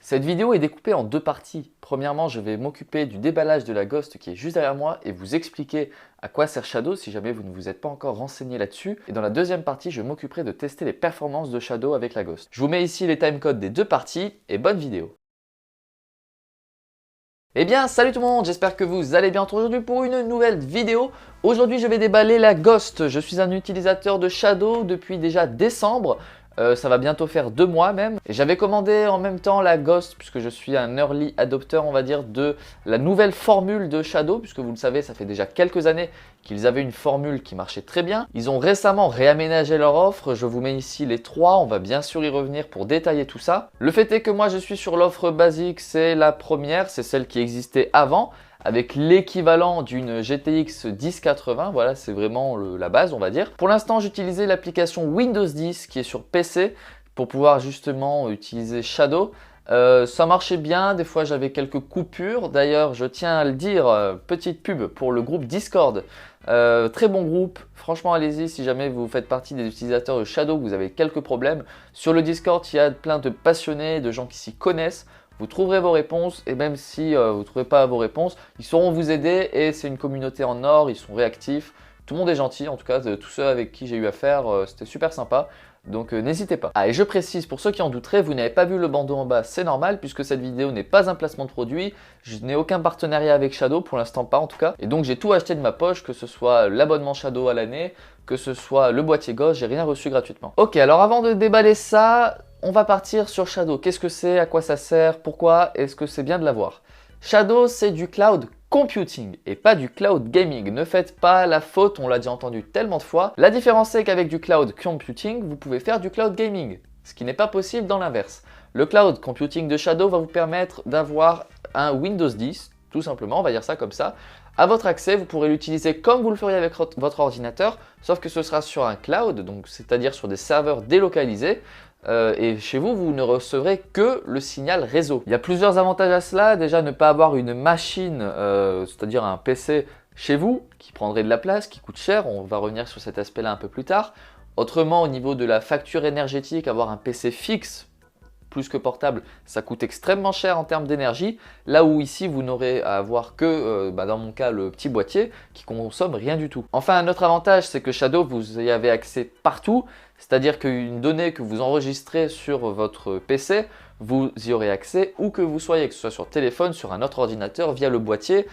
Cette vidéo est découpée en deux parties. Premièrement, je vais m'occuper du déballage de la Ghost qui est juste derrière moi et vous expliquer à quoi sert Shadow si jamais vous ne vous êtes pas encore renseigné là-dessus. Et dans la deuxième partie, je m'occuperai de tester les performances de Shadow avec la Ghost. Je vous mets ici les timecodes des deux parties et bonne vidéo. Eh bien, salut tout le monde, j'espère que vous allez bien aujourd'hui pour une nouvelle vidéo. Aujourd'hui, je vais déballer la Ghost. Je suis un utilisateur de Shadow depuis déjà décembre. Ça va bientôt faire 2 mois même. Et j'avais commandé en même temps la Ghost puisque je suis un early adopter, on va dire, de la nouvelle formule de Shadow. Puisque vous le savez, ça fait déjà quelques années qu'ils avaient une formule qui marchait très bien. Ils ont récemment réaménagé leur offre. Je vous mets ici les 3. On va bien sûr y revenir pour détailler tout ça. Le fait est que moi, je suis sur l'offre basique. C'est la première, c'est celle qui existait avant, avec l'équivalent d'une GTX 1080, voilà, c'est vraiment la base, on va dire. Pour l'instant, j'utilisais l'application Windows 10 qui est sur PC pour pouvoir justement utiliser Shadow. Ça marchait bien, des fois j'avais quelques coupures. D'ailleurs, je tiens à le dire, petite pub pour le groupe Discord. Très bon groupe, franchement allez-y si jamais vous faites partie des utilisateurs de Shadow, vous avez quelques problèmes. Sur le Discord, il y a plein de passionnés, de gens qui s'y connaissent. Vous trouverez vos réponses et même si vous ne trouvez pas vos réponses, ils sauront vous aider et c'est une communauté en or, ils sont réactifs. Tout le monde est gentil, en tout cas tous ceux avec qui j'ai eu affaire, c'était super sympa. Donc n'hésitez pas. Ah, et je précise, pour ceux qui en douteraient, vous n'avez pas vu le bandeau en bas, c'est normal puisque cette vidéo n'est pas un placement de produit. Je n'ai aucun partenariat avec Shadow, pour l'instant pas en tout cas. Et donc j'ai tout acheté de ma poche, que ce soit l'abonnement Shadow à l'année, que ce soit le boîtier Ghost, j'ai rien reçu gratuitement. Ok, alors avant de déballer ça, on va partir sur Shadow. Qu'est-ce que c'est? À quoi ça sert? Pourquoi est-ce que c'est bien de l'avoir? Shadow, c'est du cloud computing et pas du cloud gaming. Ne faites pas la faute, on l'a déjà entendu tellement de fois. La différence, c'est qu'avec du cloud computing, vous pouvez faire du cloud gaming, ce qui n'est pas possible dans l'inverse. Le cloud computing de Shadow va vous permettre d'avoir un Windows 10, tout simplement, on va dire ça comme ça. À votre accès, vous pourrez l'utiliser comme vous le feriez avec votre ordinateur, sauf que ce sera sur un cloud, donc c'est-à-dire sur des serveurs délocalisés. Et chez vous, vous ne recevrez que le signal réseau. Il y a plusieurs avantages à cela. Déjà, ne pas avoir une machine, c'est-à-dire un PC chez vous, qui prendrait de la place, qui coûte cher. On va revenir sur cet aspect-là un peu plus tard. Autrement, au niveau de la facture énergétique, avoir un PC fixe, plus que portable, ça coûte extrêmement cher en termes d'énergie. Là où ici, vous n'aurez à avoir que, dans mon cas, le petit boîtier qui consomme rien du tout. Enfin, un autre avantage, c'est que Shadow, vous y avez accès partout. C'est-à-dire qu'une donnée que vous enregistrez sur votre PC, vous y aurez accès où que vous soyez, que ce soit sur téléphone, sur un autre ordinateur, via le boîtier,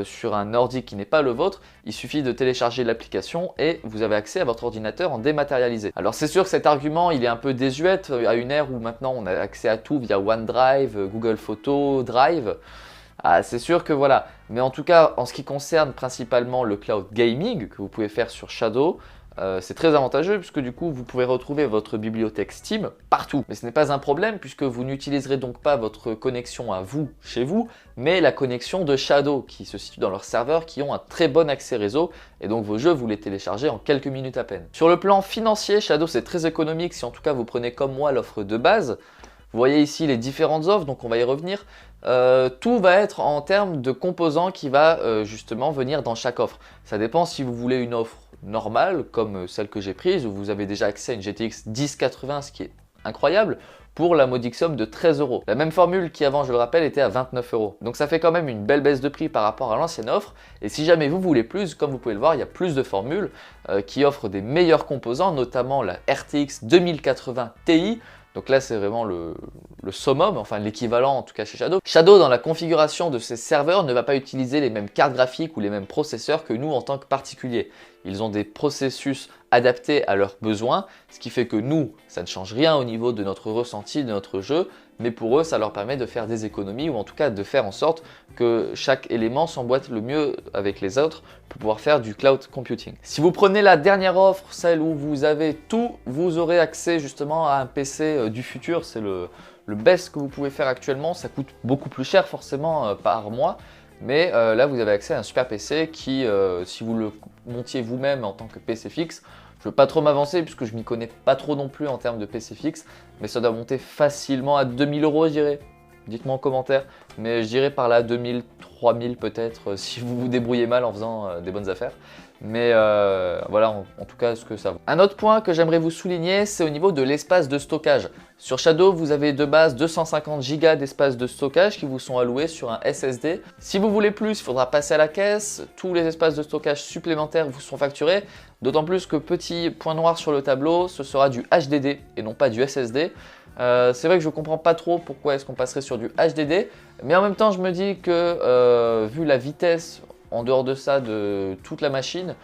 sur un ordi qui n'est pas le vôtre. Il suffit de télécharger l'application et vous avez accès à votre ordinateur en dématérialisé. Alors c'est sûr que cet argument, il est un peu désuet à une ère où maintenant on a accès à tout via OneDrive, Google Photos, Drive. Ah, c'est sûr que voilà. Mais en tout cas, en ce qui concerne principalement le cloud gaming que vous pouvez faire sur Shadow, c'est très avantageux puisque du coup vous pouvez retrouver votre bibliothèque Steam partout. Mais ce n'est pas un problème puisque vous n'utiliserez donc pas votre connexion à vous, chez vous, mais la connexion de Shadow qui se situe dans leurs serveurs qui ont un très bon accès réseau et donc vos jeux vous les téléchargez en quelques minutes à peine. Sur le plan financier, Shadow c'est très économique si en tout cas vous prenez comme moi l'offre de base. Vous voyez ici les différentes offres, donc on va y revenir. Tout va être en termes de composants qui va justement venir dans chaque offre. Ça dépend si vous voulez une offre normale comme celle que j'ai prise où vous avez déjà accès à une GTX 1080, ce qui est incroyable, pour la modique somme de 13 €. La même formule qui avant, je le rappelle, était à 29 €. Donc ça fait quand même une belle baisse de prix par rapport à l'ancienne offre. Et si jamais vous voulez plus, comme vous pouvez le voir, il y a plus de formules qui offrent des meilleurs composants, notamment la RTX 2080 Ti. Donc là, c'est vraiment le summum, enfin l'équivalent en tout cas chez Shadow. Shadow, dans la configuration de ses serveurs, ne va pas utiliser les mêmes cartes graphiques ou les mêmes processeurs que nous en tant que particuliers. Ils ont des processus adaptés à leurs besoins, ce qui fait que nous, ça ne change rien au niveau de notre ressenti, de notre jeu, mais pour eux, ça leur permet de faire des économies ou en tout cas de faire en sorte que chaque élément s'emboîte le mieux avec les autres pour pouvoir faire du cloud computing. Si vous prenez la dernière offre, celle où vous avez tout, vous aurez accès justement à un PC du futur. C'est le best que vous pouvez faire actuellement. Ça coûte beaucoup plus cher forcément par mois. Mais là, vous avez accès à un super PC qui, si vous le montiez vous-même en tant que PC fixe, je ne veux pas trop m'avancer puisque je m'y connais pas trop non plus en termes de PC fixe, mais ça doit monter facilement à 2000 € je dirais. Dites-moi en commentaire, mais je dirais par là 2000, 3000 peut-être si vous vous débrouillez mal en faisant des bonnes affaires. Mais voilà en tout cas ce que ça vaut. Un autre point que j'aimerais vous souligner, c'est au niveau de l'espace de stockage. Sur Shadow, vous avez de base 250 Go d'espace de stockage qui vous sont alloués sur un SSD. Si vous voulez plus, il faudra passer à la caisse. Tous les espaces de stockage supplémentaires vous sont facturés. D'autant plus que petit point noir sur le tableau, ce sera du HDD et non pas du SSD. C'est vrai que je ne comprends pas trop pourquoi est-ce qu'on passerait sur du HDD, mais en même temps je me dis que vu la vitesse en dehors de ça de toute la machine,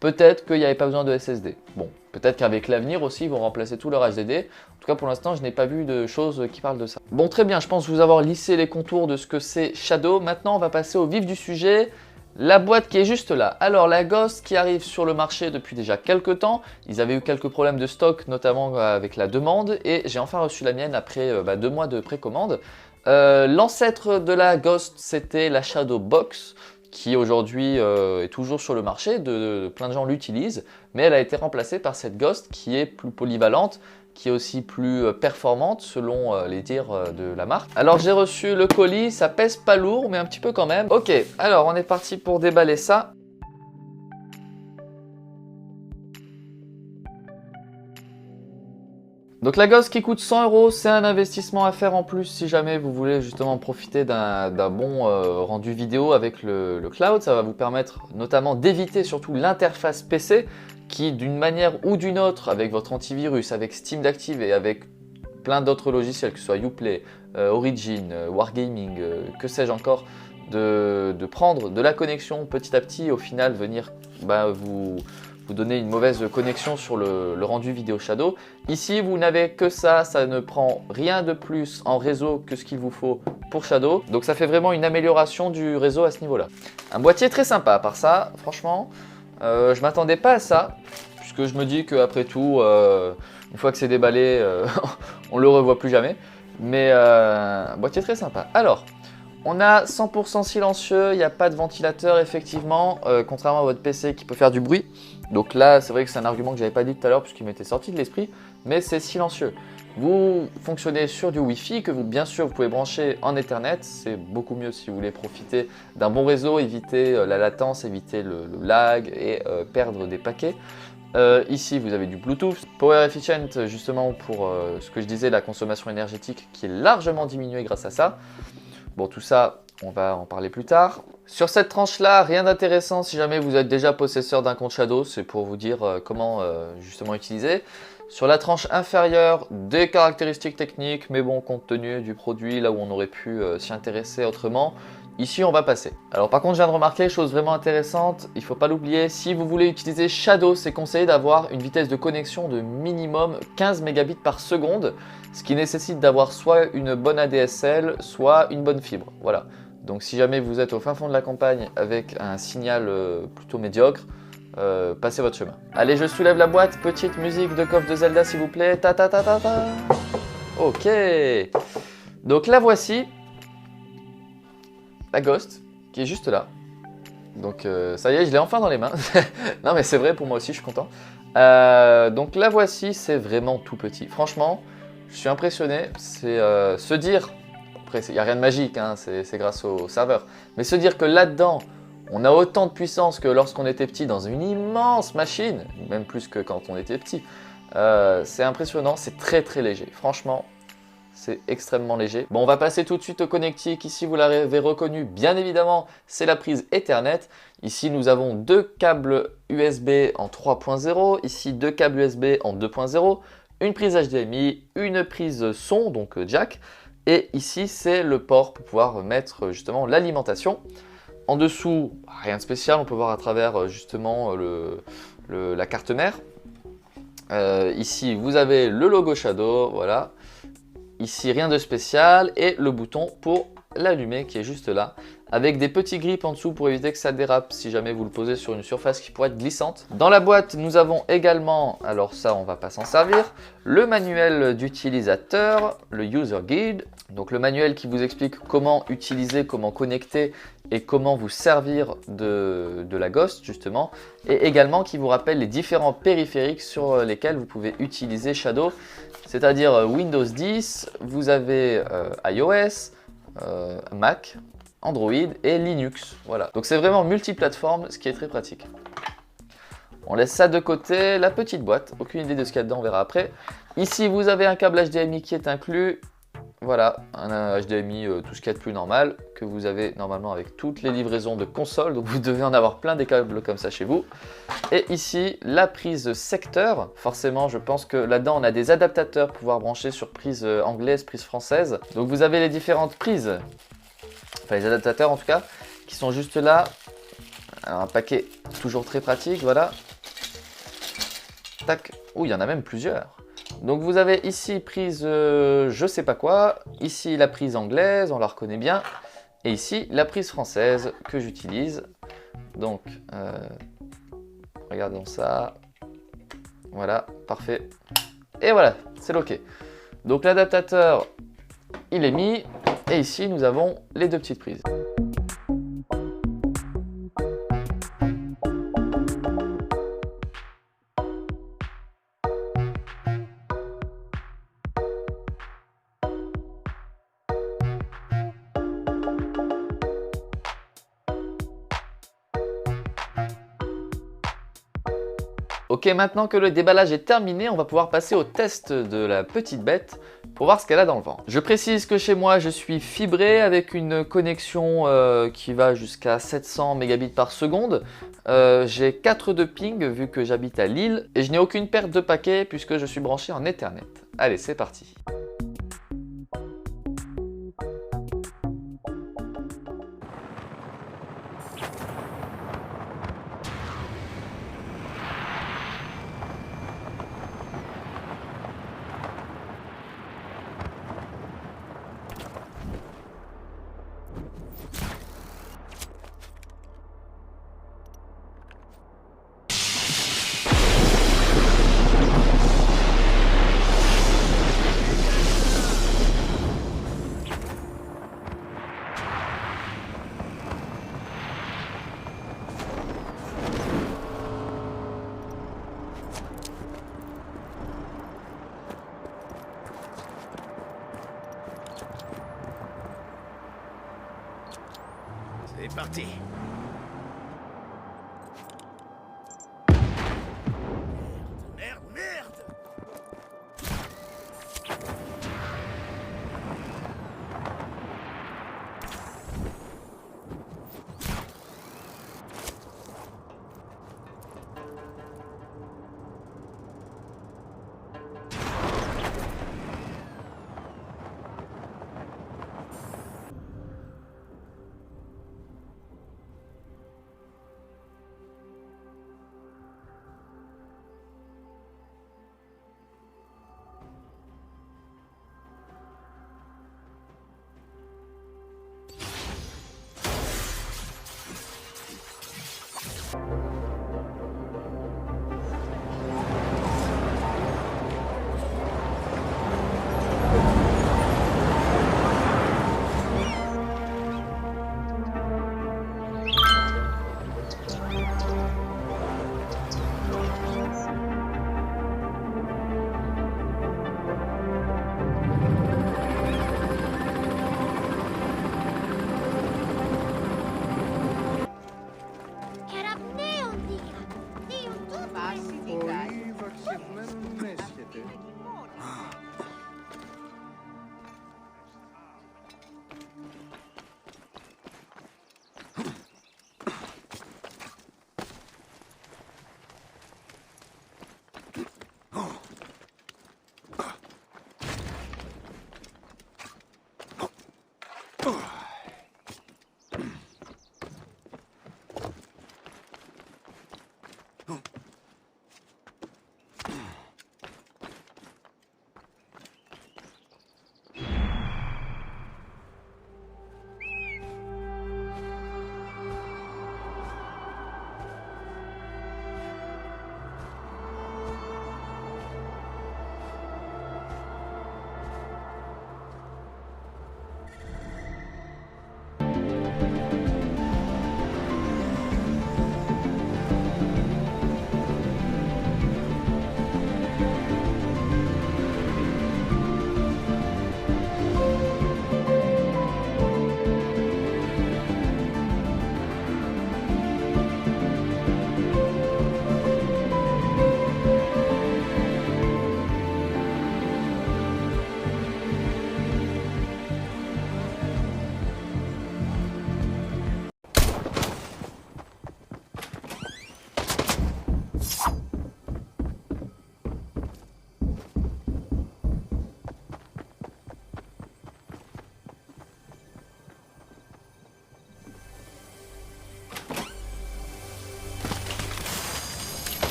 peut-être qu'il n'y avait pas besoin de SSD. Bon, peut-être qu'avec l'avenir aussi ils vont remplacer tout leur HDD. En tout cas pour l'instant je n'ai pas vu de choses qui parlent de ça. Bon, très bien, je pense vous avoir lissé les contours de ce que c'est Shadow. Maintenant on va passer au vif du sujet. La boîte qui est juste là. Alors la Ghost qui arrive sur le marché depuis déjà quelques temps. Ils avaient eu quelques problèmes de stock, notamment avec la demande. Et j'ai enfin reçu la mienne après 2 mois de précommande. L'ancêtre de la Ghost, c'était la Shadow Box, qui aujourd'hui est toujours sur le marché. Plein de gens l'utilisent. Mais elle a été remplacée par cette Ghost qui est plus polyvalente, qui est aussi plus performante selon les dires de la marque. Alors j'ai reçu le colis, ça pèse pas lourd mais un petit peu quand même. Ok, alors on est parti pour déballer ça. Donc la Ghost qui coûte 100 €, c'est un investissement à faire en plus si jamais vous voulez justement profiter d'un bon rendu vidéo avec le cloud. Ça va vous permettre notamment d'éviter surtout l'interface PC qui d'une manière ou d'une autre, avec votre antivirus, avec Steam d'Active et avec plein d'autres logiciels, que ce soit Uplay, Origin, Wargaming, que sais-je encore, de prendre de la connexion petit à petit et au final venir vous donner une mauvaise connexion sur le rendu vidéo Shadow. Ici, vous n'avez que ça ne prend rien de plus en réseau que ce qu'il vous faut pour Shadow. Donc ça fait vraiment une amélioration du réseau à ce niveau-là. Un boîtier très sympa, à part ça, franchement, je m'attendais pas à ça, puisque je me dis qu'après tout, une fois que c'est déballé, on le revoit plus jamais. Mais un boîtier très sympa. Alors, on a 100% silencieux, il n'y a pas de ventilateur effectivement, contrairement à votre PC qui peut faire du bruit. Donc là, c'est vrai que c'est un argument que j'avais pas dit tout à l'heure puisqu'il m'était sorti de l'esprit, mais c'est silencieux. Vous fonctionnez sur du Wi-Fi que bien sûr vous pouvez brancher en Ethernet. C'est beaucoup mieux si vous voulez profiter d'un bon réseau, éviter la latence, éviter le lag et perdre des paquets. Ici vous avez du Bluetooth, Power Efficient justement pour ce que je disais, la consommation énergétique qui est largement diminuée grâce à ça. Bon, tout ça, on va en parler plus tard. Sur cette tranche-là, rien d'intéressant si jamais vous êtes déjà possesseur d'un compte Shadow, c'est pour vous dire comment justement utiliser. Sur la tranche inférieure, des caractéristiques techniques, mais bon, compte tenu du produit, là où on aurait pu s'y intéresser autrement, ici on va passer. Alors par contre, je viens de remarquer, chose vraiment intéressante, il ne faut pas l'oublier, si vous voulez utiliser Shadow, c'est conseillé d'avoir une vitesse de connexion de minimum 15 mégabits par seconde, ce qui nécessite d'avoir soit une bonne ADSL, soit une bonne fibre. Voilà. Donc si jamais vous êtes au fin fond de la campagne avec un signal plutôt médiocre, passez votre chemin. Allez, je soulève la boîte, petite musique de coffre de Zelda s'il vous plaît. Ta ta ta ta ta. Ok. Donc la voici, la Ghost, qui est juste là. Donc ça y est, je l'ai enfin dans les mains. Non mais c'est vrai, pour moi aussi, je suis content. Donc la voici, c'est vraiment tout petit. Franchement, je suis impressionné. C'est se dire, après il n'y a rien de magique, hein, c'est grâce au serveur, mais se dire que là-dedans, on a autant de puissance que lorsqu'on était petit dans une immense machine, même plus que quand on était petit, c'est impressionnant, c'est très très léger. Franchement, c'est extrêmement léger. Bon, on va passer tout de suite au connectique. Ici, vous l'avez reconnu, bien évidemment, c'est la prise Ethernet. Ici, nous avons 2 câbles USB en 3.0, ici 2 câbles USB en 2.0, une prise HDMI, une prise son, donc jack, et ici, c'est le port pour pouvoir mettre justement l'alimentation. En dessous, rien de spécial, on peut voir à travers justement la carte mère. Ici, vous avez le logo Shadow, voilà. Ici, rien de spécial et le bouton pour l'allumer qui est juste là, avec des petits grips en dessous pour éviter que ça dérape si jamais vous le posez sur une surface qui pourrait être glissante. Dans la boîte, nous avons également, alors ça on va pas s'en servir, le manuel d'utilisateur, le User Guide, donc le manuel qui vous explique comment utiliser, comment connecter et comment vous servir de la Ghost justement, et également qui vous rappelle les différents périphériques sur lesquels vous pouvez utiliser Shadow, c'est-à-dire Windows 10, vous avez iOS, Mac, Android et Linux. Voilà. Donc c'est vraiment multiplateforme, ce qui est très pratique. On laisse ça de côté. La petite boîte, aucune idée de ce qu'il y a dedans, on verra après. Ici, vous avez un câble HDMI qui est inclus. Voilà, un HDMI, tout ce qu'il y a de plus normal, que vous avez normalement avec toutes les livraisons de consoles. Donc vous devez en avoir plein des câbles comme ça chez vous. Et ici, la prise secteur. Forcément, je pense que là-dedans, on a des adaptateurs pour pouvoir brancher sur prise anglaise, prise française. Donc vous avez les différentes prises, enfin les adaptateurs en tout cas, qui sont juste là. Alors un paquet toujours très pratique, voilà. Tac. Ouh, il y en a même plusieurs. Donc vous avez ici prise je sais pas quoi, ici la prise anglaise, on la reconnaît bien, et ici la prise française que j'utilise. Donc regardons ça, voilà, parfait. Et voilà, c'est OK. Donc l'adaptateur, il est mis, et ici nous avons les deux petites prises. Ok, maintenant que le déballage est terminé, on va pouvoir passer au test de la petite bête pour voir ce qu'elle a dans le ventre. Je précise que chez moi, je suis fibré avec une connexion qui va jusqu'à 700 mégabits par seconde. J'ai 4 de ping vu que j'habite à Lille et je n'ai aucune perte de paquet puisque je suis branché en Ethernet. Allez, c'est parti. C'est parti. Merde, merde, merde.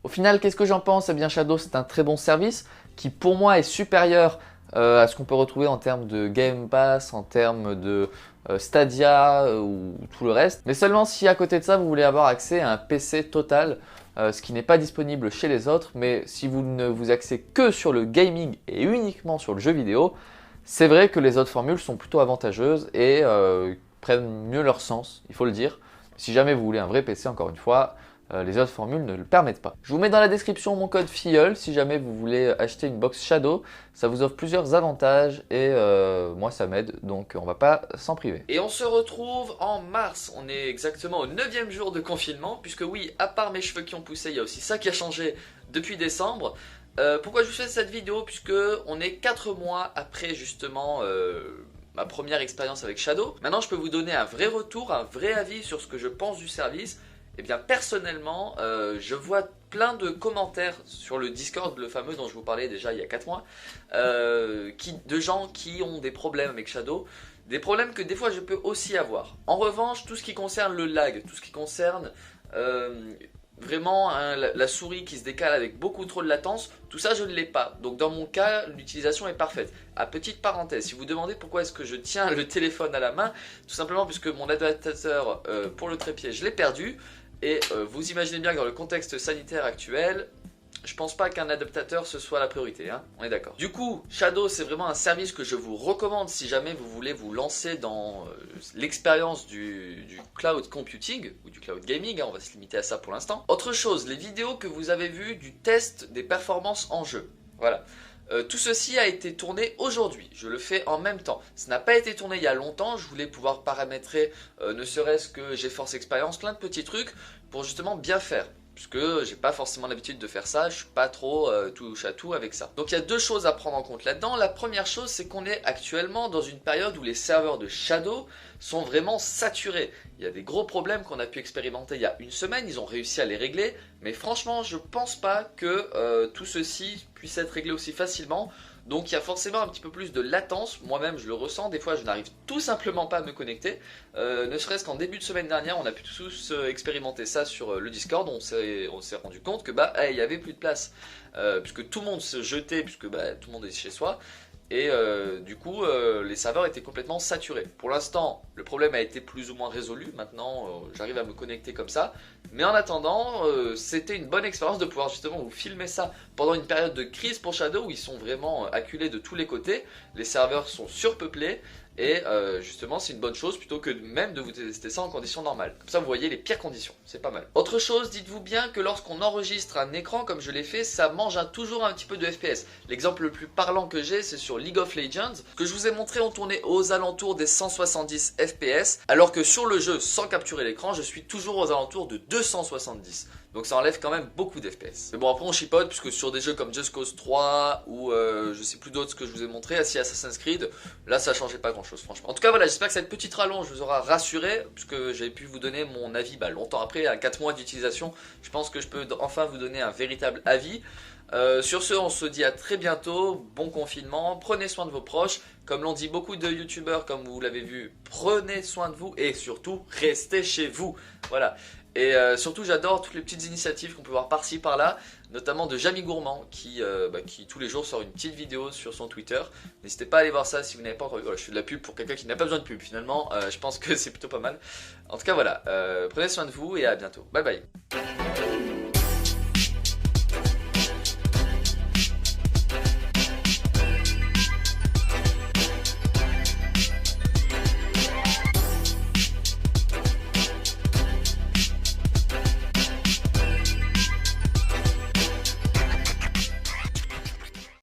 Au final, qu'est-ce que j'en pense? Eh bien, Shadow, c'est un très bon service qui, pour moi, est supérieur à ce qu'on peut retrouver en termes de Game Pass, en termes de Stadia ou tout le reste. Mais seulement si à côté de ça, vous voulez avoir accès à un PC total, ce qui n'est pas disponible chez les autres. Mais si vous ne vous axez que sur le gaming et uniquement sur le jeu vidéo, c'est vrai que les autres formules sont plutôt avantageuses et prennent mieux leur sens, il faut le dire. Si jamais vous voulez un vrai PC, encore une fois, les autres formules ne le permettent pas. Je vous mets dans la description mon code FILLEUL si jamais vous voulez acheter une box Shadow. Ça vous offre plusieurs avantages et moi ça m'aide, donc on va pas s'en priver. Et on se retrouve en mars. On est exactement au 9e jour de confinement, puisque oui, à part mes cheveux qui ont poussé, il y a aussi ça qui a changé depuis décembre. Pourquoi je vous fais cette vidéo? Puisque on est 4 mois après justement ma première expérience avec Shadow. Maintenant je peux vous donner un vrai retour, un vrai avis sur ce que je pense du service. Eh bien personnellement, je vois plein de commentaires sur le Discord, le fameux dont je vous parlais déjà il y a 4 mois, de gens qui ont des problèmes avec Shadow, des problèmes que des fois je peux aussi avoir. En revanche, tout ce qui concerne le lag, tout ce qui concerne vraiment hein, la souris qui se décale avec beaucoup trop de latence, tout ça je ne l'ai pas. Donc dans mon cas, l'utilisation est parfaite. À petite parenthèse, si vous demandez pourquoi est-ce que je tiens le téléphone à la main, tout simplement puisque mon adaptateur pour le trépied, je l'ai perdu. Et vous imaginez bien que dans le contexte sanitaire actuel, je pense pas qu'un adaptateur ce soit la priorité, hein, on est d'accord. Du coup, Shadow c'est vraiment un service que je vous recommande si jamais vous voulez vous lancer dans l'expérience du cloud computing ou du cloud gaming, hein, on va se limiter à ça pour l'instant. Autre chose, les vidéos que vous avez vues du test des performances en jeu, voilà. Tout ceci a été tourné aujourd'hui, je le fais en même temps. Ça n'a pas été tourné il y a longtemps, je voulais pouvoir paramétrer ne serait-ce que GeForce Experience, plein de petits trucs pour justement bien faire. Puisque j'ai pas forcément l'habitude de faire ça, je suis pas trop touche à tout avec ça. Donc il y a deux choses à prendre en compte là-dedans. La première chose, c'est qu'on est actuellement dans une période où les serveurs de Shadow sont vraiment saturés. Il y a des gros problèmes qu'on a pu expérimenter il y a une semaine, ils ont réussi à les régler. Mais franchement, je pense pas que tout ceci puisse être réglé aussi facilement. Donc il y a forcément un petit peu plus de latence, moi-même je le ressens, des fois je n'arrive tout simplement pas à me connecter. Ne serait-ce qu'en début de semaine dernière, on a pu tous expérimenter ça sur le Discord, on s'est rendu compte que il y avait plus de place. Puisque tout le monde se jetait, puisque tout le monde est chez soi. Et du coup, les serveurs étaient complètement saturés. Pour l'instant, le problème a été plus ou moins résolu. Maintenant, j'arrive à me connecter comme ça. Mais en attendant, c'était une bonne expérience de pouvoir justement vous filmer ça pendant une période de crise pour Shadow où ils sont vraiment acculés de tous les côtés. Les serveurs sont surpeuplés. Et justement c'est une bonne chose plutôt que même de vous tester ça en conditions normales. Comme ça vous voyez les pires conditions, c'est pas mal. Autre chose, dites-vous bien que lorsqu'on enregistre un écran comme je l'ai fait, ça mange toujours un petit peu de FPS. L'exemple le plus parlant que j'ai, c'est sur League of Legends. Que je vous ai montré, on tournait aux alentours des 170 FPS. Alors que sur le jeu, sans capturer l'écran, je suis toujours aux alentours de 270. Donc ça enlève quand même beaucoup d'FPS. Mais bon, après on chipote puisque sur des jeux comme Just Cause 3 ou je sais plus d'autres que je vous ai montré, si Assassin's Creed, là ça changeait pas grand chose franchement. En tout cas voilà, j'espère que cette petite rallonge vous aura rassuré puisque j'avais pu vous donner mon avis longtemps après, à 4 mois d'utilisation. Je pense que je peux enfin vous donner un véritable avis. Sur ce, on se dit à très bientôt, bon confinement, prenez soin de vos proches, comme l'ont dit beaucoup de youtubeurs, comme vous l'avez vu, prenez soin de vous et surtout restez chez vous, voilà. Et surtout j'adore toutes les petites initiatives qu'on peut voir par-ci par-là, notamment de Jamie Gourmand qui tous les jours sort une petite vidéo sur son Twitter. N'hésitez pas à aller voir ça si vous n'avez pas encore vu. Voilà, je fais de la pub pour quelqu'un qui n'a pas besoin de pub finalement, je pense que c'est plutôt pas mal. En tout cas voilà, prenez soin de vous et à bientôt, bye bye.